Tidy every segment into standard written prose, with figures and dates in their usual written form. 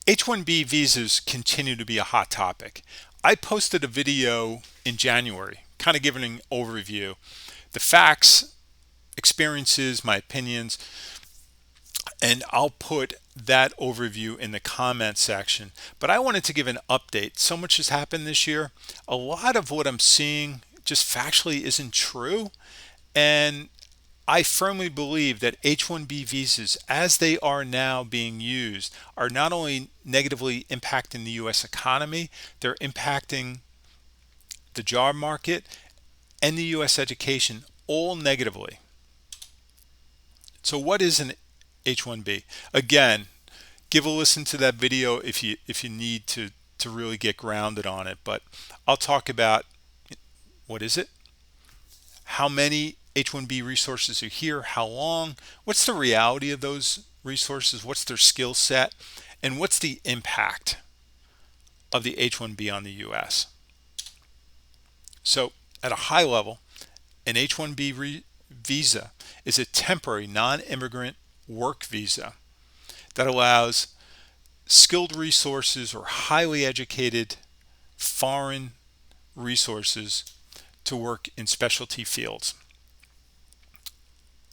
H1B visas continue to be a hot topic. I posted a video in January, kind of giving an overview, the facts, experiences, my opinions, and I'll put that overview in the comment section. But I wanted to give an update. So much has happened this year. A lot of what I'm seeing just factually isn't true. And I firmly believe that H1B visas, as they are now being used, are not only negatively impacting the US economy, they're impacting the job market and the US education all negatively. So what is an H1B? Again, give a listen to that video if you need to really get grounded on it, but I'll talk about what is it? How many H1B resources are here? How long? What's the reality of those resources? What's their skill set? And what's the impact of the H1B on the US? So at a high level, an H1B visa is a temporary non-immigrant work visa that allows skilled resources or highly educated foreign resources to work in specialty fields.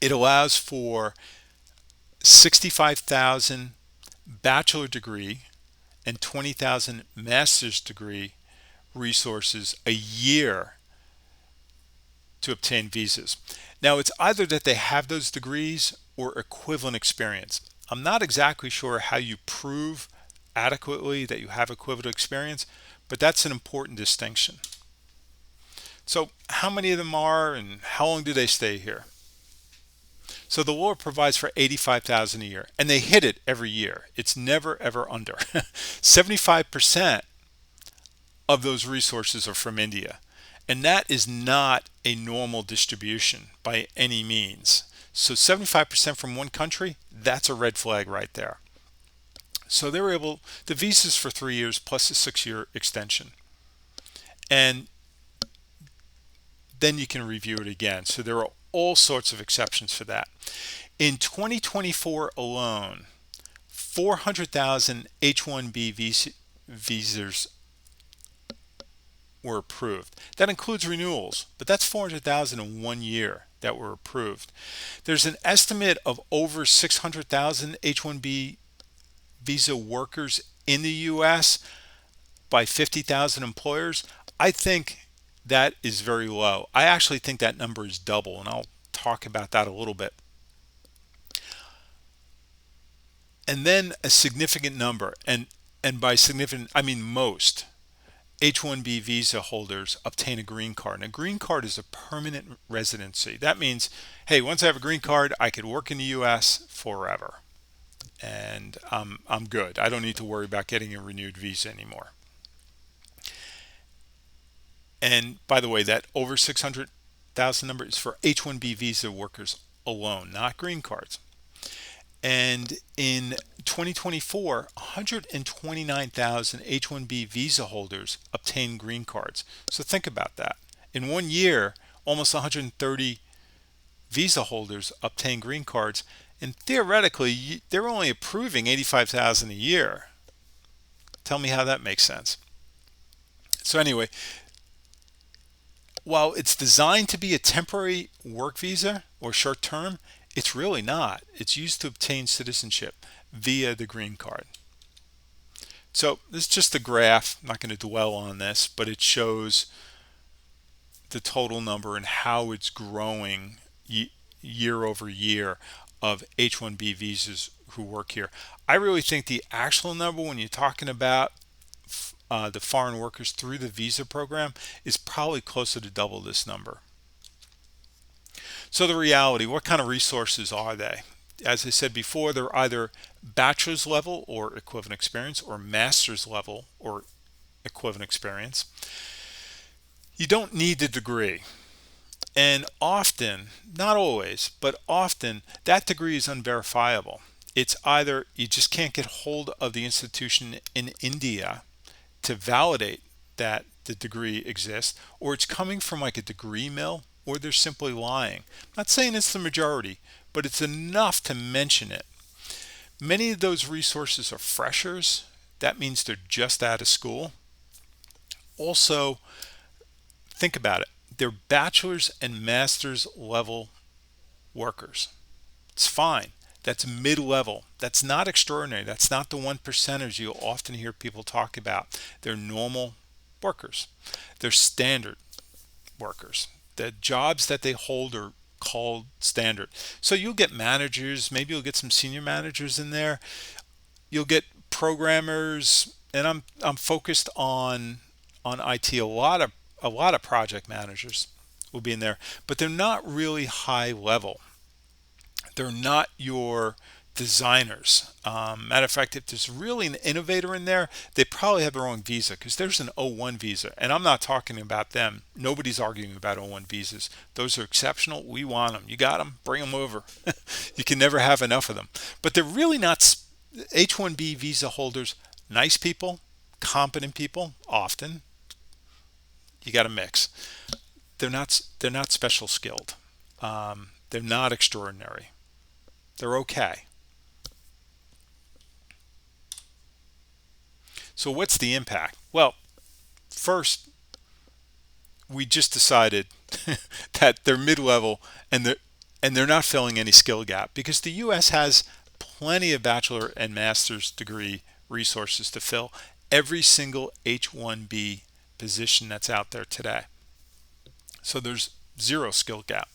It allows for 65,000 bachelor degree and 20,000 master's degree resources a year to obtain visas. Now, it's either that they have those degrees or equivalent experience. I'm not exactly sure how you prove adequately that you have equivalent experience, but that's an important distinction. So how many of them are and how long do they stay here? So the law provides for 85,000 a year, and they hit it every year. It's never ever under. 75% of those resources are from India, and that is not a normal distribution by any means. So 75% from one country, that's a red flag right there. So they were able, the visas for 3 years plus a 6-year extension. And then you can review it again. So there are all sorts of exceptions for that. In 2024 alone, 400,000 H1B visas were approved. That includes renewals, but that's 400,000 in 1 year that were approved. There's an estimate of over 600,000 H1B visa workers in the US by 50,000 employers. I think that is very low. I actually think that number is double, and I'll talk about that a little bit. And then a significant number, and by significant I mean most H1B visa holders obtain a green card. And a green card is a permanent residency. That means, hey, once I have a green card, I could work in the US forever. And I'm good. I don't need to worry about getting a renewed visa anymore. And by the way, that over 600,000 number is for H1B visa workers alone, not green cards. And in 2024, 129,000 H1B visa holders obtained green cards. So think about that. In 1 year, almost 130 visa holders obtain green cards, and theoretically, they're only approving 85,000 a year. Tell me how that makes sense. So anyway, while it's designed to be a temporary work visa or short term, it's really not. It's used to obtain citizenship via the green card. So this is just a graph. I'm not going to dwell on this, but it shows the total number and how it's growing year over year of H1B visas who work here. I really think the actual number when you're talking about the foreign workers through the visa program is probably closer to double this number. So the reality, what kind of resources are they? As I said before, they're either bachelor's level or equivalent experience or master's level or equivalent experience. You don't need the degree. And often, not always, but often, that degree is unverifiable. It's either you just can't get hold of the institution in India to validate that the degree exists, or it's coming from like a degree mill, or they're simply lying. I'm not saying it's the majority, but it's enough to mention it. Many of those resources are freshers. That means they're just out of school. Also, think about it. They're bachelor's and master's level workers. It's fine. That's mid-level. That's not extraordinary. That's not the one percenters you'll often hear people talk about. They're normal workers. They're standard workers. The jobs that they hold are called standard. So you'll get managers, maybe you'll get some senior managers in there. You'll get programmers, and I'm focused on IT. A lot of project managers will be in there, but they're not really high level. They're not your designers. Matter of fact, if there's really an innovator in there, they probably have their own visa, because there's an O1 visa, and I'm not talking about them. Nobody's arguing about O1 visas. Those are exceptional. We want them. You got them? Bring them over. You can never have enough of them. But they're really not H1B visa holders. Nice people, competent people, often. You got to mix. They're not special skilled. They're not extraordinary. They're okay. So what's the impact? Well, first, we just decided that they're mid-level, and they're not filling any skill gap, because the US has plenty of bachelor and master's degree resources to fill every single H1B position that's out there today. So there's zero skill gap.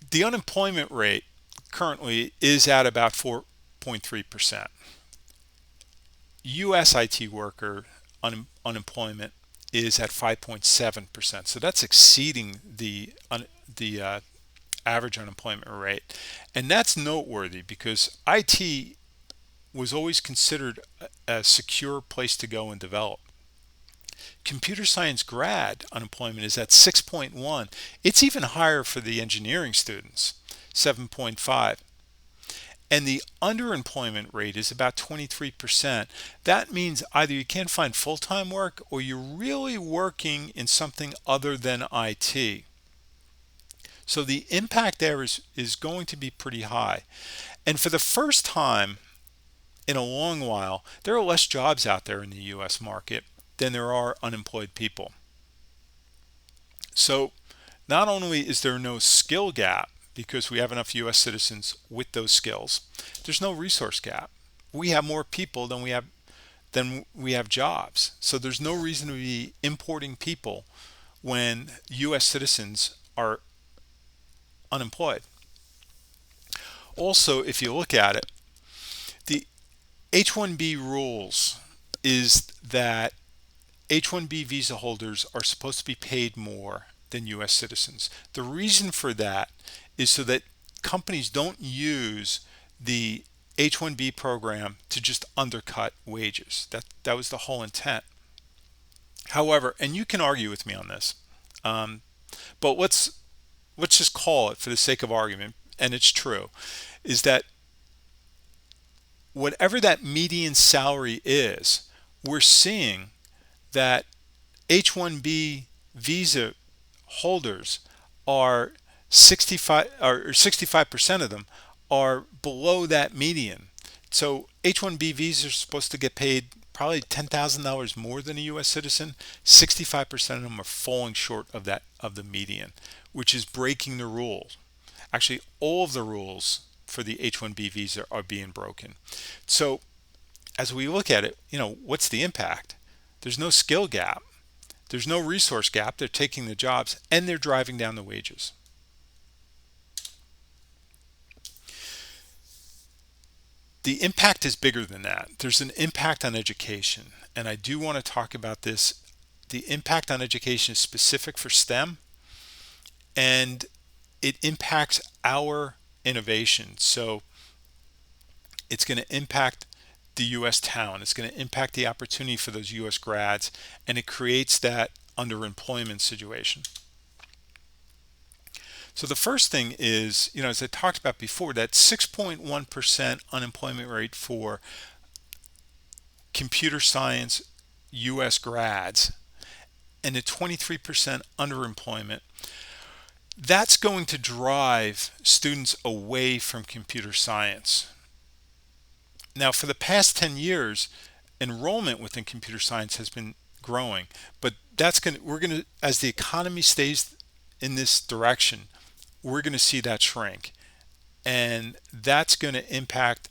The unemployment rate currently is at about 4.3%. US IT worker unemployment is at 5.7%. So that's exceeding the average unemployment rate. And that's noteworthy, because IT was always considered a secure place to go and develop. Computer science grad unemployment is at 6.1. It's even higher for the engineering students, 7.5. And the underemployment rate is about 23%. That means either you can't find full-time work, or you're really working in something other than IT. So the impact there is going to be pretty high. And for the first time in a long while, there are less jobs out there in the US market than there are unemployed people. So not only is there no skill gap, because we have enough US citizens with those skills, there's no resource gap. We have more people than we have jobs. So there's no reason to be importing people when US citizens are unemployed. Also, if you look at it, the H1B rules is that H1B visa holders are supposed to be paid more than US citizens. The reason for that is so that companies don't use the H1B program to just undercut wages. That was the whole intent. However, and you can argue with me on this, but let's just call it, for the sake of argument, and it's true, is that whatever that median salary is, we're seeing that H1B visa holders are 65% of them are below that median. So H1B visas are supposed to get paid probably $10,000 more than a US citizen. 65% of them are falling short of the median, which is breaking the rules. Actually, all of the rules for the H1B visa are being broken. So as we look at it, what's the impact? There's no skill gap. There's no resource gap. They're taking the jobs, and they're driving down the wages. The impact is bigger than that. There's an impact on education, and I do want to talk about this. The impact on education is specific for STEM, and it impacts our innovation. So it's going to impact the US talent. It's going to impact the opportunity for those US grads, and it creates that underemployment situation. So the first thing is, as I talked about before, that 6.1% unemployment rate for computer science US grads, and a 23% underemployment, that's going to drive students away from computer science. Now, for the past 10 years, enrollment within computer science has been growing, but we're going to, as the economy stays in this direction, we're going to see that shrink. And that's going to impact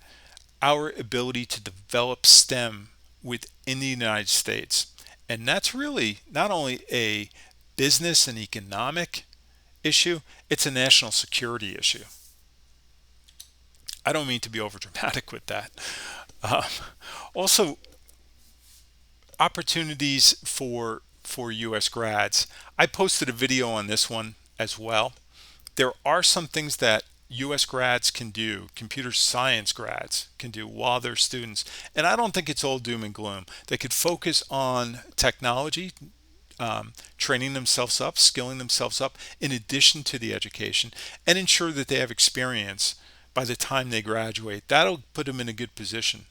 our ability to develop STEM within the United States. And that's really not only a business and economic issue, it's a national security issue. I don't mean to be over dramatic with that. Um, Also, opportunities for U.S. grads. I posted a video on this one as well. There are some things that U.S. grads can do, computer science grads can do while they're students, and I don't think it's all doom and gloom. They could focus on technology, training themselves up, skilling themselves up in addition to the education, and ensure that they have experience by the time they graduate. That'll put them in a good position.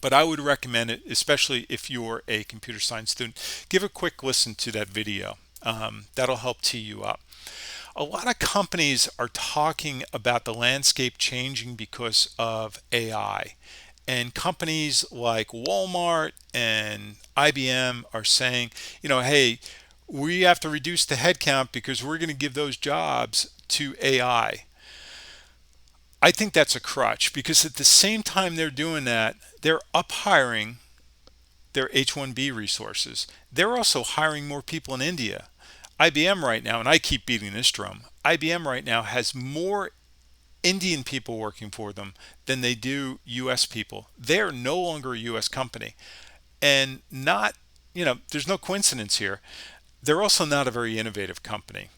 But I would recommend it, especially if you're a computer science student. Give a quick listen to that video. That'll help tee you up. A lot of companies are talking about the landscape changing because of AI. And companies like Walmart and IBM are saying, hey, we have to reduce the headcount because we're going to give those jobs to AI. I think that's a crutch because at the same time they're doing that, they're up hiring their H1B resources. They're also hiring more people in India. IBM right now, and I keep beating this drum, IBM right now has more Indian people working for them than they do US people. They're no longer a US company. And not, there's no coincidence here. They're also not a very innovative company.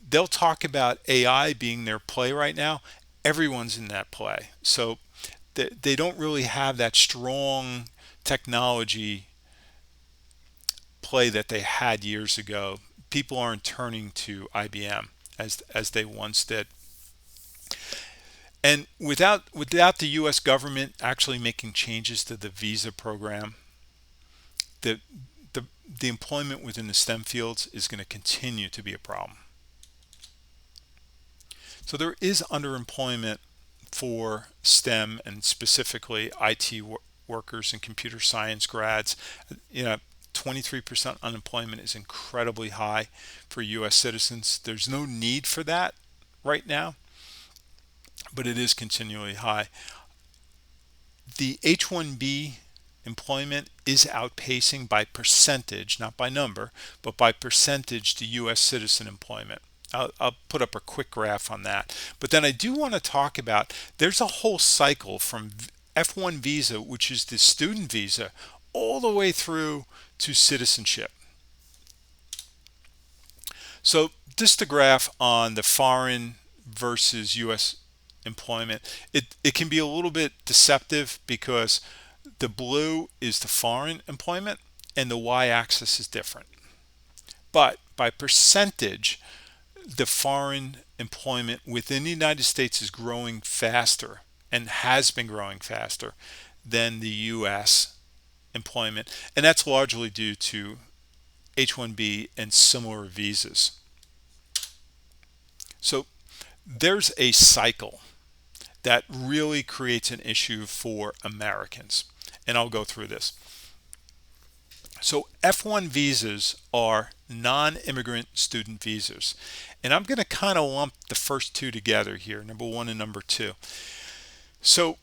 They'll talk about AI being their play right now. Everyone's in that play. So they don't really have that strong technology play that they had years ago. People aren't turning to IBM as they once did. And without the US government actually making changes to the visa program, the the employment within the STEM fields is going to continue to be a problem. So there is underemployment for STEM and specifically IT workers and computer science grads. 23% unemployment is incredibly high for US citizens. There's no need for that right now, but it is continually high. The H1B employment is outpacing by percentage, not by number, but by percentage the US citizen employment. I'll put up a quick graph on that. But then I do want to talk about, there's a whole cycle from F1 visa, which is the student visa, all the way through to citizenship. So just a graph on the foreign versus US employment. It can be a little bit deceptive because the blue is the foreign employment and the y-axis is different. But by percentage, the foreign employment within the United States is growing faster and has been growing faster than the US employment. And that's largely due to H1B and similar visas. So there's a cycle that really creates an issue for Americans. And I'll go through this. So F1 visas are non-immigrant student visas. And I'm going to kind of lump the first two together here, number one and number two. So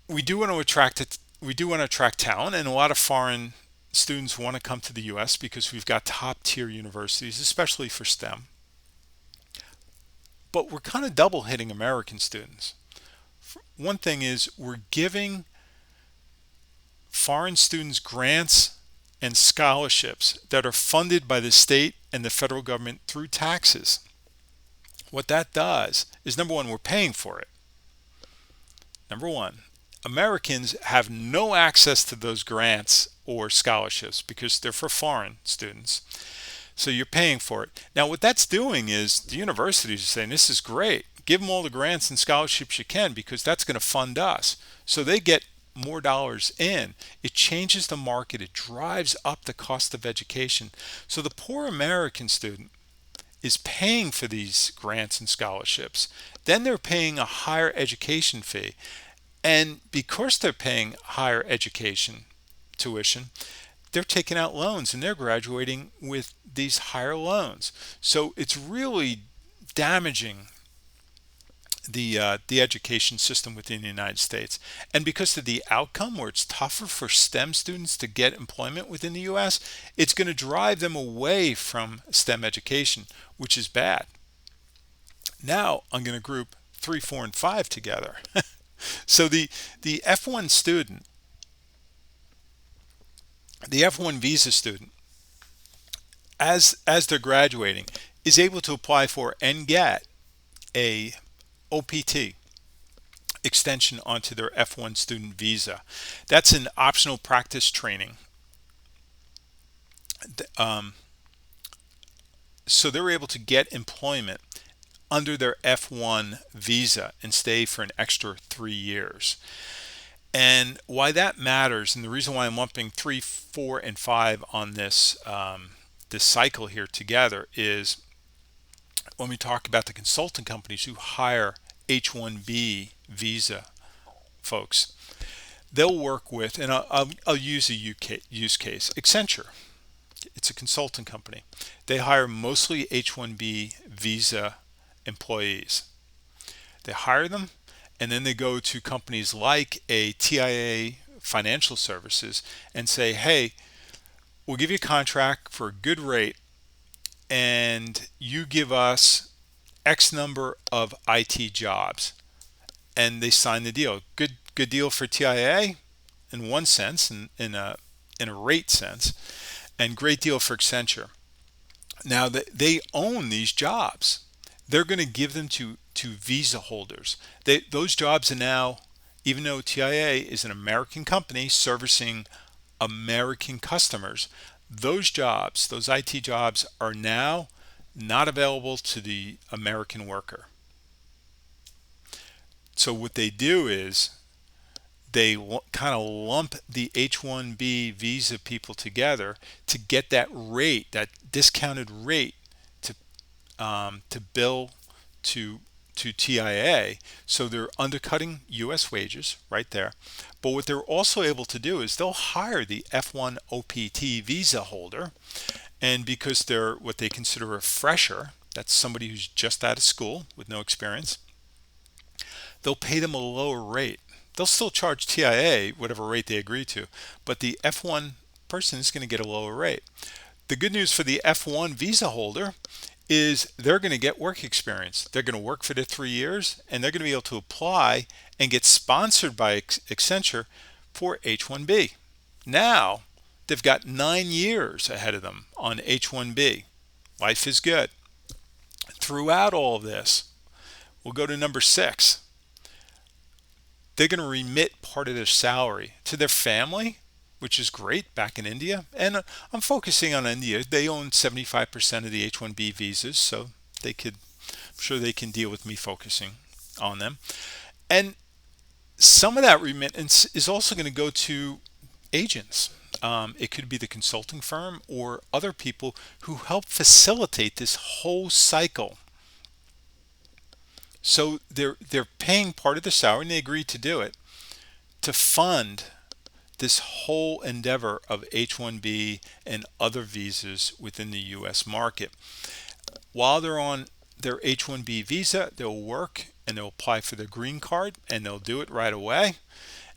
we do want to attract talent, and a lot of foreign students want to come to the US because we've got top tier universities, especially for STEM. But we're kind of double hitting American students. One thing is we're giving foreign students grants and scholarships that are funded by the state and the federal government through taxes. What that does is, number one, we're paying for it. Number one, Americans have no access to those grants or scholarships because they're for foreign students. So you're paying for it. Now what that's doing is the universities are saying, this is great. Give them all the grants and scholarships you can because that's going to fund us. So they get more dollars in. It changes the market. It drives up the cost of education. So the poor American student is paying for these grants and scholarships. Then they're paying a higher education fee. And because they're paying higher education tuition, they're taking out loans and they're graduating with these higher loans. So it's really damaging the education system within the United States. And because of the outcome where it's tougher for STEM students to get employment within the US, it's going to drive them away from STEM education, which is bad. Now I'm going to group 3, 4, and 5 together. So the F1 student, the F1 visa student, as they're graduating, is able to apply for and get a OPT extension onto their F1 student visa. That's an optional practice training. Um, so they're able to get employment under their F1 visa and stay for an extra 3 years. And why that matters, and the reason why I'm lumping 3, 4, and 5 on this cycle here together, is when we talk about the consulting companies who hire H1B visa folks. They'll work with, and I'll use a use case, Accenture. It's a consulting company. They hire mostly H1B visa employees. They hire them, and then they go to companies like a TIA Financial Services and say, hey, we'll give you a contract for a good rate, and you give us X number of IT jobs. And they sign the deal. Good deal for TIA in one sense, in a rate sense, and great deal for Accenture. Now they own these jobs. They're going to give them to visa holders. Those jobs are now, even though TIA is an American company servicing American customers, those jobs, those IT jobs, are now not available to the American worker. So what they do is they kind of lump the H1B visa people together to get that rate, that discounted rate, to bill to TIA. So they're undercutting U.S. wages right there. But what they're also able to do is they'll hire the F1 OPT visa holder, and because they're what they consider a fresher, that's somebody who's just out of school with no experience, they'll pay them a lower rate. They'll still charge TIA whatever rate they agree to, but the F1 person is going to get a lower rate. The good news for the F1 visa holder is they're going to get work experience. They're going to work for the 3 years, and they're going to be able to apply and get sponsored by Accenture for H1B. Now they've got 9 years ahead of them on H1B. Life is good. Throughout all of this, we'll go to number 6. They're going to remit part of their salary to their family, which is great, back in India. And I'm focusing on India. They own 75% of the H-1B visas, so I'm sure they can deal with me focusing on them. And some of that remittance is also going to go to agents. It could be the consulting firm or other people who help facilitate this whole cycle. So they're paying part of the salary, and they agreed to do it, to fund this whole endeavor of H-1B and other visas within the U.S. market. While they're on their H-1B visa, they'll work and they'll apply for their green card, and they'll do it right away,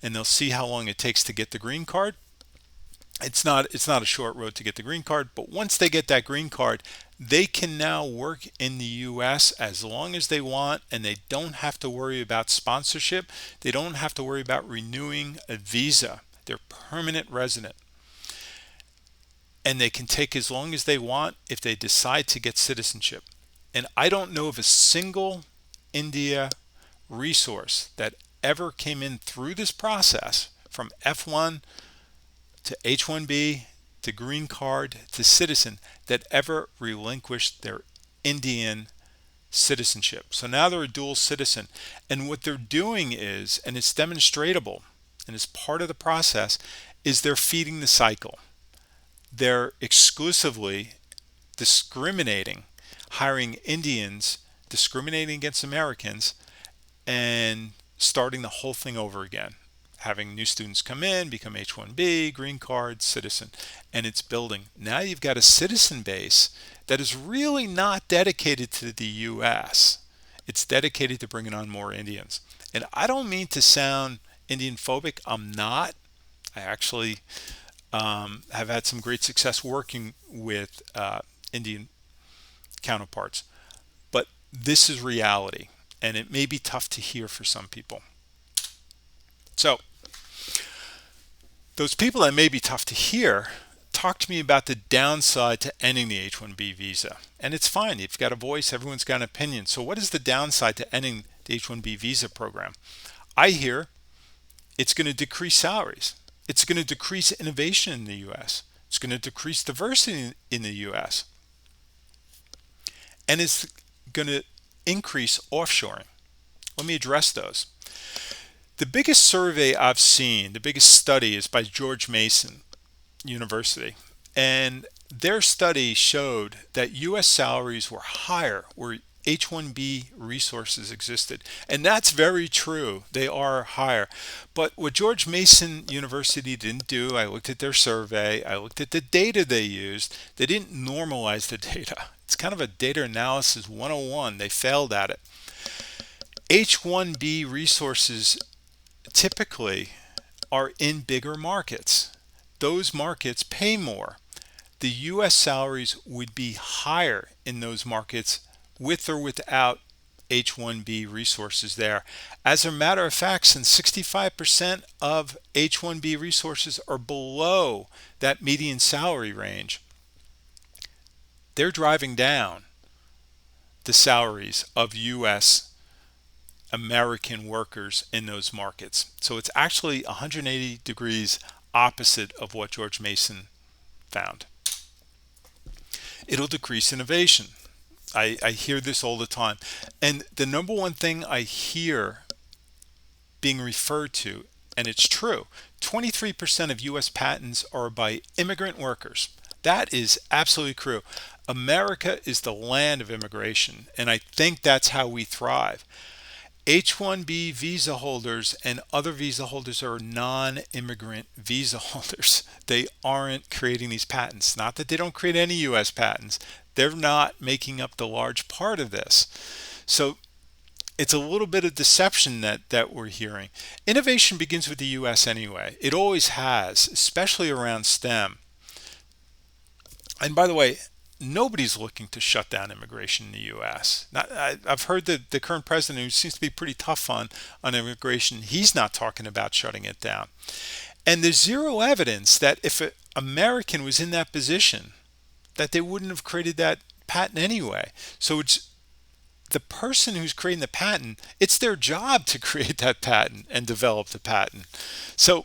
and they'll see how long it takes to get the green card. It's not a short road to get the green card, but once they get that green card, they can now work in the US as long as they want, and they don't have to worry about sponsorship. They don't have to worry about renewing a visa. They're permanent resident. And they can take as long as they want if they decide to get citizenship. And I don't know of a single India resource that ever came in through this process from F1 to H-1B to green card to citizen that ever relinquished their Indian citizenship. So now they're a dual citizen. And what they're doing is, and it's demonstratable, and it's part of the process, is they're feeding the cycle. They're exclusively discriminating, hiring Indians, discriminating against Americans, and starting the whole thing over again, having new students come in, become H1B, green card, citizen, and it's building. Now you've got a citizen base that is really not dedicated to the US. It's dedicated to bringing on more Indians. And I don't mean to sound Indian phobic. I'm not. I actually have had some great success working with Indian counterparts. But this is reality, and it may be tough to hear for some people. So those people that may be tough to hear, talk to me about the downside to ending the H1B visa. And it's fine. You've got a voice. Everyone's got an opinion. So what is the downside to ending the H1B visa program? I hear it's going to decrease salaries. It's going to decrease innovation in the U.S. It's going to decrease diversity in the U.S. And it's going to increase offshoring. Let me address those. The biggest survey I've seen, the biggest study, is by George Mason University. And their study showed that U.S. salaries were higher where H1B resources existed. And that's very true. They are higher. But what George Mason University didn't do, I looked at their survey, I looked at the data they used, they didn't normalize the data. It's kind of a data analysis 101. They failed at it. H1B resources typically are in bigger markets. Those markets pay more. The U.S. salaries would be higher in those markets with or without H1B resources there. As a matter of fact, since 65% of H1B resources are below that median salary range, they're driving down the salaries of U.S. American workers in those markets. So it's actually 180 degrees opposite of what George Mason found. It'll decrease innovation. I hear this all the time. And the number one thing I hear being referred to, and it's true, 23% of U.S. patents are by immigrant workers. That is absolutely true. America is the land of immigration, and I think that's how we thrive. H1B visa holders and other visa holders are non-immigrant visa holders. They aren't creating these patents. Not that they don't create any U.S. patents. They're not making up the large part of this. So it's a little bit of deception that we're hearing. Innovation begins with the U.S. anyway. It always has, especially around STEM. And by the way, nobody's looking to shut down immigration in the U.S. I've heard that the current president, who seems to be pretty tough on immigration, he's not talking about shutting it down. And there's zero evidence that if an American was in that position, that they wouldn't have created that patent anyway. So it's the person who's creating the patent, it's their job to create that patent and develop the patent. So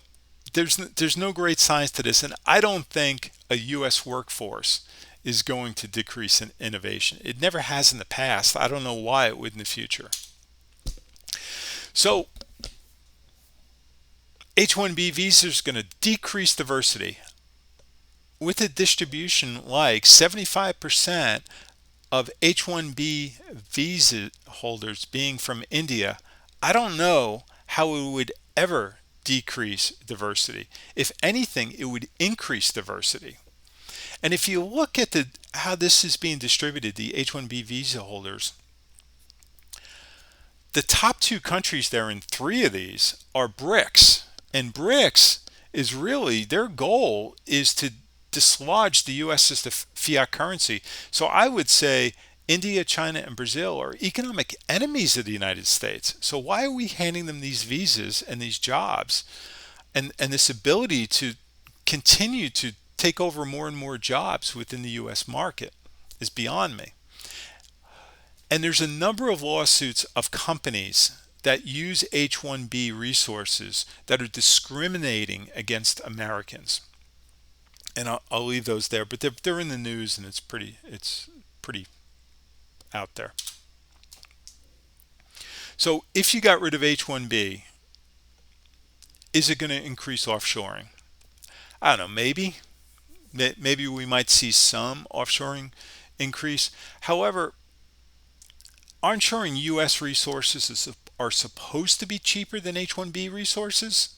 there's no great science to this, and I don't think a U.S. workforce is going to decrease in innovation. It never has in the past. I don't know why it would in the future. So H1B visa is going to decrease diversity. With a distribution like 75% of H1B visa holders being from India, I don't know how it would ever decrease diversity. If anything, it would increase diversity. And if you look at how this is being distributed, the H1B visa holders, the top two countries there in three of these are BRICS. And BRICS is really, their goal is to dislodge the US as the fiat currency. So I would say India, China, and Brazil are economic enemies of the United States. So why are we handing them these visas and these jobs and this ability to continue to take over more and more jobs within the US market is beyond me. And there's a number of lawsuits of companies that use H1B resources that are discriminating against Americans. And I'll leave those there, but they're in the news, and it's pretty out there. So if you got rid of H1B, is it going to increase offshoring? I don't know, maybe. Maybe we might see some offshoring increase. However, onshoring U.S. resources are supposed to be cheaper than H1B resources.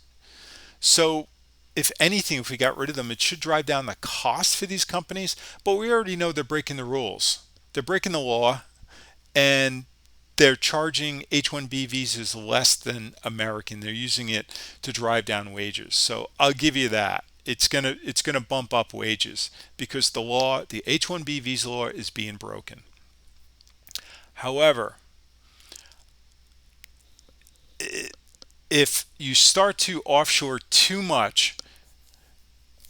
So if anything, if we got rid of them, it should drive down the cost for these companies. But we already know they're breaking the rules. They're breaking the law, and they're charging H1B visas less than American. They're using it to drive down wages. So I'll give you that. It's gonna bump up wages because the H1B visa law is being broken. However, if you start to offshore too much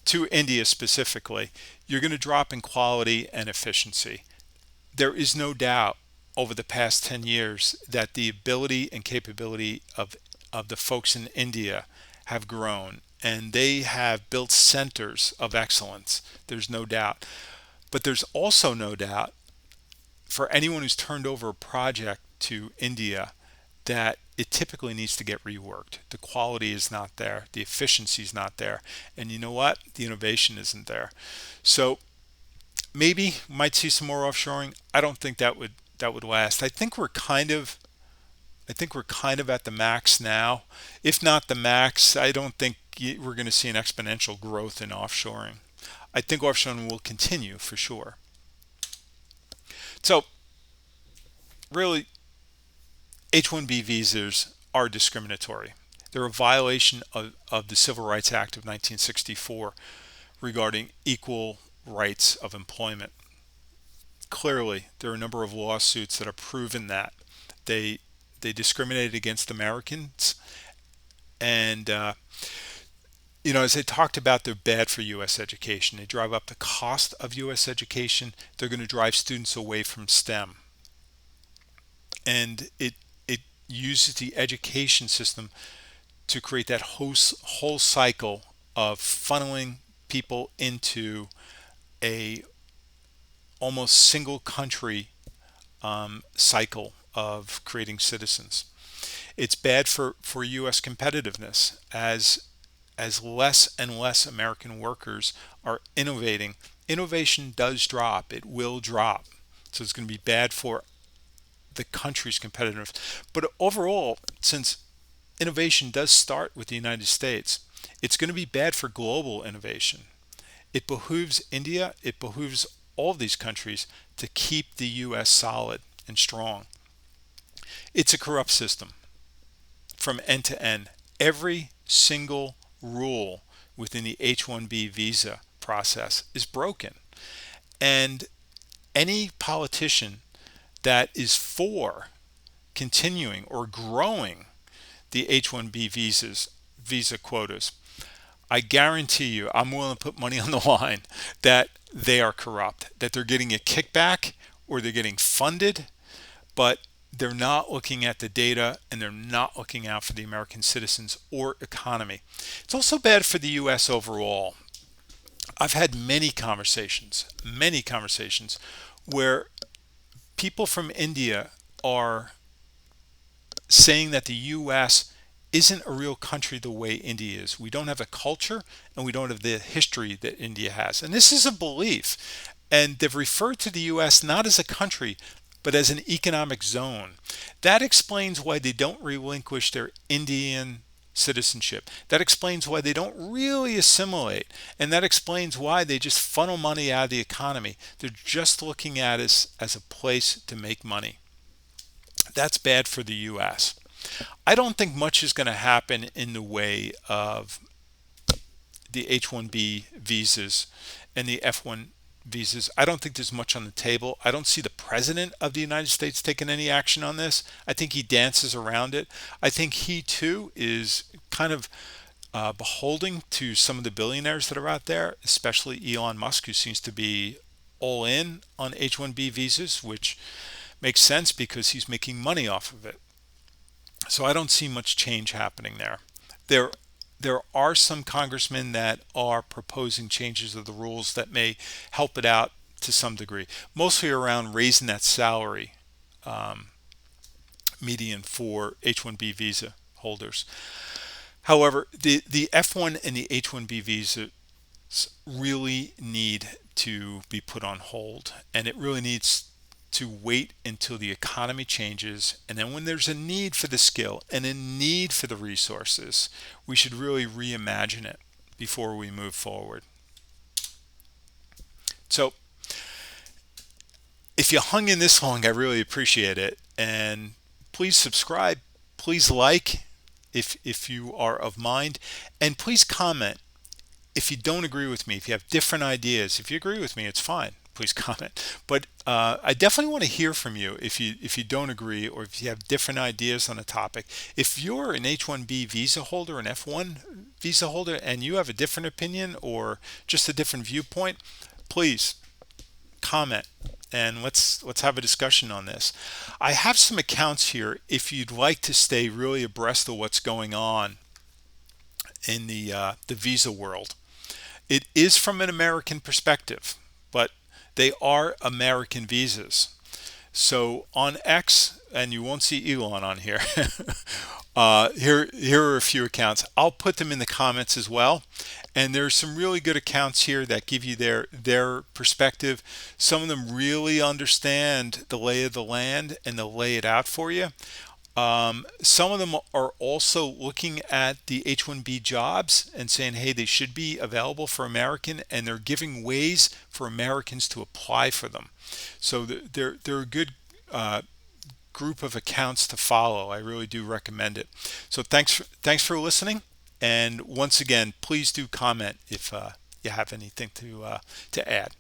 to India specifically, you're going to drop in quality and efficiency. There is no doubt over the past 10 years that the ability and capability of the folks in India have grown, and they have built centers of excellence. There's no doubt. But there's also no doubt for anyone who's turned over a project to India that it typically needs to get reworked. The quality is not there, the efficiency is not there, and you know what? The innovation isn't there. So maybe might see some more offshoring. I don't think that would last. I think we're kind of at the max now. If not the max, I don't think we're going to see an exponential growth in offshoring. I think offshoring will continue for sure. So really, H-1B visas are discriminatory. They're a violation of the Civil Rights Act of 1964 regarding equal rights of employment. Clearly, there are a number of lawsuits that have proven that they they discriminated against Americans, and as I talked about, they're bad for U.S. education. They drive up the cost of U.S. education. They're going to drive students away from STEM, and it uses the education system to create that whole cycle of funneling people into a almost single country cycle of creating citizens. It's bad for U.S. competitiveness as less and less American workers are innovating. Innovation does drop. It will drop. So it's going to be bad for the country's competitiveness. But overall, since innovation does start with the United States, it's going to be bad for global innovation. It behooves India, it behooves all of these countries to keep the U.S. solid and strong. It's a corrupt system from end to end. Every single rule within the H1B visa process is broken. And any politician that is for continuing or growing the H1B visa quotas, I guarantee you, I'm willing to put money on the line that they are corrupt, that they're getting a kickback or they're getting funded, but they're not looking at the data and they're not looking out for the American citizens or economy. It's also bad for the U.S. overall. I've had many conversations where people from India are saying that the U.S. isn't a real country the way India is. We don't have a culture and we don't have the history that India has. And this is a belief. And they've referred to the U.S. not as a country, but as an economic zone. That explains why they don't relinquish their Indian citizenship. That explains why they don't really assimilate. And that explains why they just funnel money out of the economy. They're just looking at us as a place to make money. That's bad for the U.S. I don't think much is going to happen in the way of the H-1B visas and the F-1 visas. I don't think there's much on the table. I don't see the president of the United States taking any action on this. I think he dances around it. I think he too is kind of beholden to some of the billionaires that are out there, especially Elon Musk, who seems to be all in on H-1B visas, which makes sense because he's making money off of it. So I don't see much change happening there. There are some congressmen that are proposing changes of the rules that may help it out to some degree, mostly around raising that salary median for H-1B visa holders. However, the F-1 and the H-1B visas really need to be put on hold, and it really needs to wait until the economy changes, and then when there's a need for the skill and a need for the resources, we should really reimagine it before we move forward. So if you hung in this long, I really appreciate it. And please subscribe, please like if you are of mind, and please comment if you don't agree with me, if you have different ideas. If you agree with me, it's fine. Please comment. But I definitely want to hear from you if you don't agree, or if you have different ideas on a topic. If you're an H1B visa holder, an F1 visa holder, and you have a different opinion or just a different viewpoint, please comment and let's have a discussion on this. I have some accounts here if you'd like to stay really abreast of what's going on in the visa world. It is from an American perspective, but they are American visas. So on X, and you won't see Elon on here. Here are a few accounts. I'll put them in the comments as well. And there's some really good accounts here that give you their perspective. Some of them really understand the lay of the land and they'll lay it out for you. Some of them are also looking at the H1B jobs and saying, hey, they should be available for American, and they're giving ways for Americans to apply for them. So they're a good group of accounts to follow. I really do recommend it. So thanks for listening. And once again, please do comment if you have anything to add.